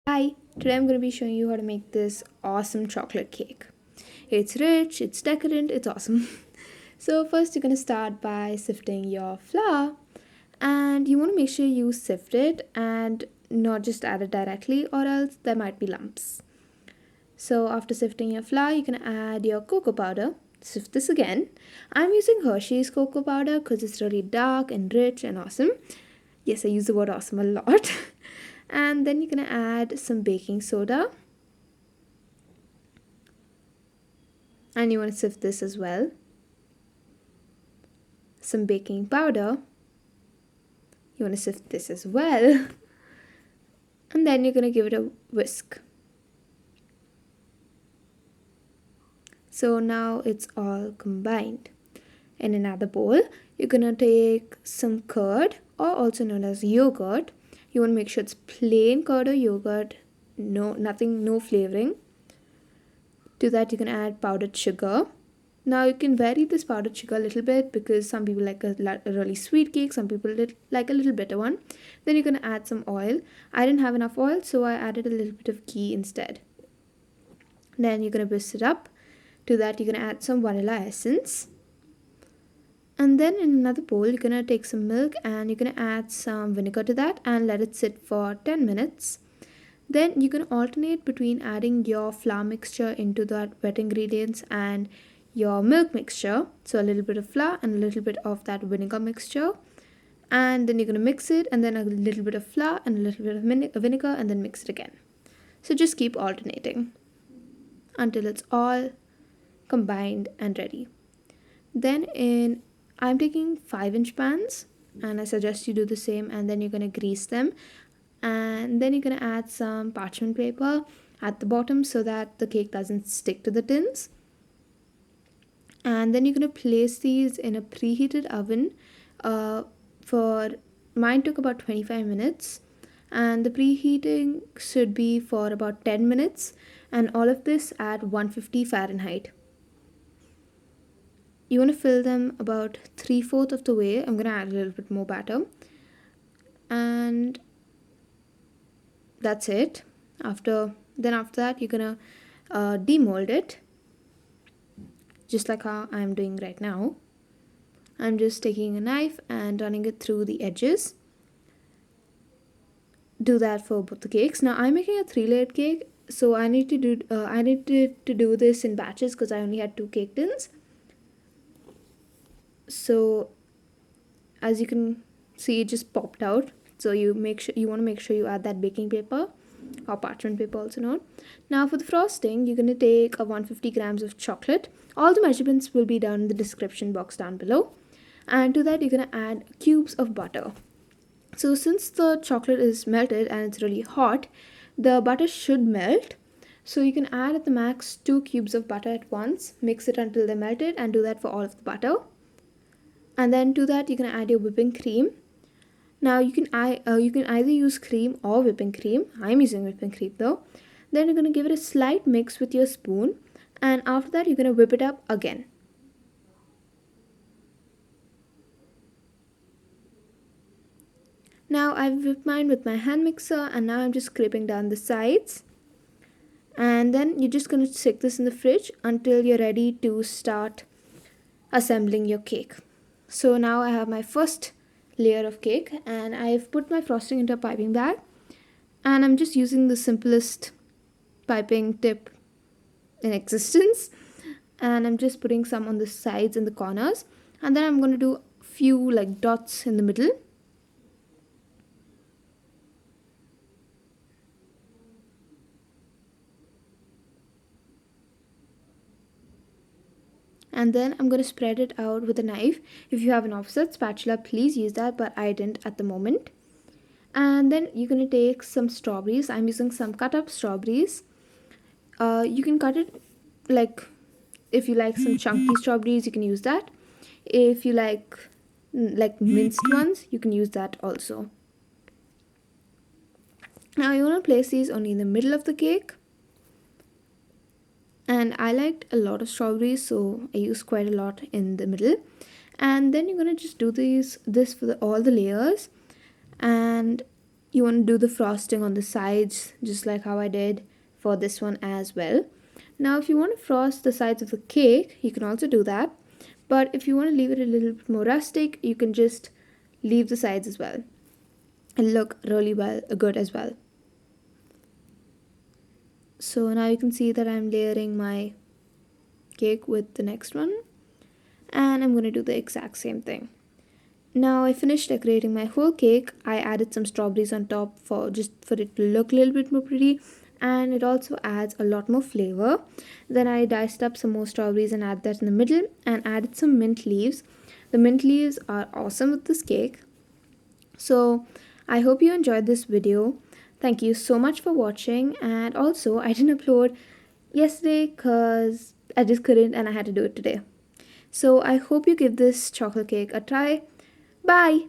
Hi, today I'm going to be showing you how to make this awesome chocolate cake. It's rich, it's decadent, it's awesome. So, first, you're going to start by sifting your flour, and you want to make sure you sift it and not just add it directly, or else there might be lumps. So, after sifting your flour, you can add your cocoa powder. Sift this again. I'm using Hershey's cocoa powder because it's really dark and rich and awesome. Yes, I use the word awesome a lot. And then you're going to add some baking soda. And you want to sift this as well. Some baking powder. You want to sift this as well. And then you're going to give it a whisk. So now it's all combined. In another bowl, you're going to take some curd, or also known as yogurt. You want to make sure it's plain curd or yogurt, no flavoring. To that, you can add powdered sugar. Now you can vary this powdered sugar a little bit because some people like a really sweet cake, some people like a little bitter one. Then you're going to add some oil. I didn't have enough oil, so I added a little bit of ghee instead. Then you're going to whisk it up. To that, you're going to add some vanilla essence. And then in another bowl, you're going to take some milk and you're going to add some vinegar to that and let it sit for 10 minutes. Then you're going to alternate between adding your flour mixture into that wet ingredients and your milk mixture. So a little bit of flour and a little bit of that vinegar mixture. And then you're going to mix it, and then a little bit of flour and a little bit of vinegar, and then mix it again. So just keep alternating until it's all combined and ready. Then I'm taking 5-inch pans, and I suggest you do the same, and then you're going to grease them. And then you're going to add some parchment paper at the bottom so that the cake doesn't stick to the tins. And then you're going to place these in a preheated oven. For mine took about 25 minutes, and the preheating should be for about 10 minutes, and all of this at 150 Fahrenheit. You want to fill them about 3/4 of the way. I'm going to add a little bit more batter. And that's it. After that, you're going to demold it. Just like how I'm doing right now. I'm just taking a knife and running it through the edges. Do that for both the cakes. Now I'm making a 3-layered cake, so I need to do this in batches because I only had 2 cake tins. So as you can see, it just popped out. So you want to make sure you add that baking paper, or parchment paper also known. Now for the frosting, you're going to take 150 grams of chocolate. All the measurements will be down in the description box down below. And to that, you're going to add cubes of butter. So since the chocolate is melted and it's really hot, the butter should melt. So you can add at the max 2 cubes of butter at once. Mix it until they're melted, and do that for all of the butter. And then to that, you're going to add your whipping cream. Now you can either use cream or whipping cream. I'm using whipping cream though. Then you're going to give it a slight mix with your spoon, and after that you're going to whip it up again. Now I've whipped mine with my hand mixer, and now I'm just scraping down the sides. And then you're just going to stick this in the fridge until you're ready to start assembling your cake. So now I have my first layer of cake, and I've put my frosting into a piping bag, and I'm just using the simplest piping tip in existence, and I'm just putting some on the sides and the corners, and then I'm going to do a few like dots in the middle. And then I'm going to spread it out with a knife. If you have an offset spatula, please use that, but I didn't at the moment. And then you're going to take some strawberries. I'm using some cut up strawberries. You can cut it like, if you like some chunky strawberries, you can use that. If you like minced ones, you can use that also. Now you want to place these only in the middle of the cake. And I liked a lot of strawberries, so I used quite a lot in the middle. And then you're going to just do this for all the layers. And You want to do the frosting on the sides, just like how I did for this one as well. Now, if you want to frost the sides of the cake, you can also do that. But if you want to leave it a little bit more rustic, you can just leave the sides as well. And look really well, good as well. So now you can see that I'm layering my cake with the next one, and I'm going to do the exact same thing. Now I finished decorating my whole cake. I added some strawberries on top for just for it to look a little bit more pretty, and it also adds a lot more flavor. Then I diced up some more strawberries and add that in the middle and added some mint leaves. The mint leaves are awesome with this cake. So I hope you enjoyed this video. Thank you so much for watching, and also I didn't upload yesterday because I just couldn't and I had to do it today. So I hope you give this chocolate cake a try. Bye!